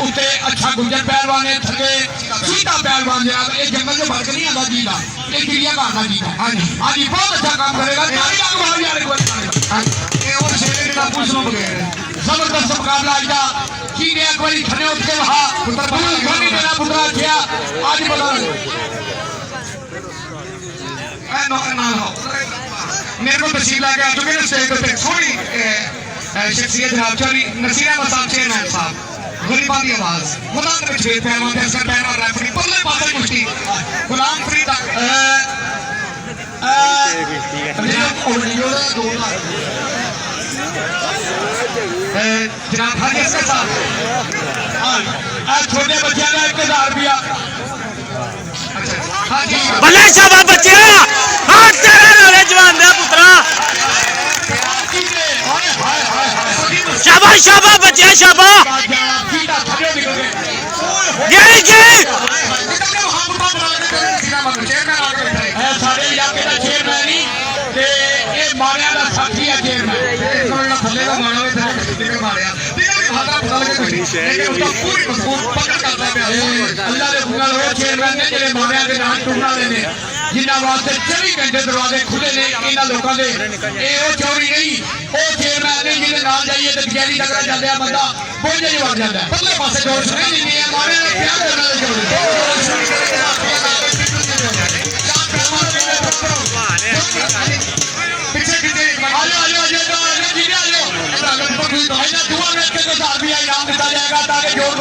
उत्ते अच्छा गुंजर पहलवान है, थले सीधा पहलवान है। ये जंगल जो भड़क नहीं आता जीता, ये क्रिया करना जीता। हाँ जी, हाँ जी, बहुत अच्छा काम करेगा। जबरदस्त मुकाबला आज का चीने एक बारी खड़े उठके वहां पुत्र देना पुत्रा किया आज बता मेरे को तहसील लगे आ चुके ना स्टेज पे थोड़ी शख्सियत जनाब चौधरी नसीर अहमद साहब चेयरमैन साहब गुलबान की आवाज गुलाम में छेद पहलवान दर्शक पहलवान रेफरी पल्ले पासे कुश्ती गुलाम फरीद जनाब हाजी असगर साहब छोटे बच्चों का 1000 रुपया बल्ले शाबाश बच्चे हाथ तेरे नाले जवान दे पुत्रा शाबाश शाबाश बच्चे शाबाश गई गई सारे इलाके का चेयरमैन ही ते ये मारिया का साथी है चेयरमैन थले का मारा हुआ थले मारिया पूरी मजबूत पकड़ करता है अल्लाह के हुक्म नाल चेयरमैन ने जेडे मारिया के नाम टूटना ने जिन्हां वास्ते 24 घंटे दरवाजे खुले ने इन्हां लोकां दे ए ओ चोरी नहीं ओ चेयरमैन ने जिहदे नाल जाइए ते गैरी तकड़ा जांदा बंदा बोझे च वड़ जांदा पल्ले पासे जोर नहीं दिंदी है मारिया ने प्यार करना दे जोर पीछे किते आ जाओ जीने आ जाओ दुआ में 1000 रुपया इनाम दिया जाएगा ताकि जोर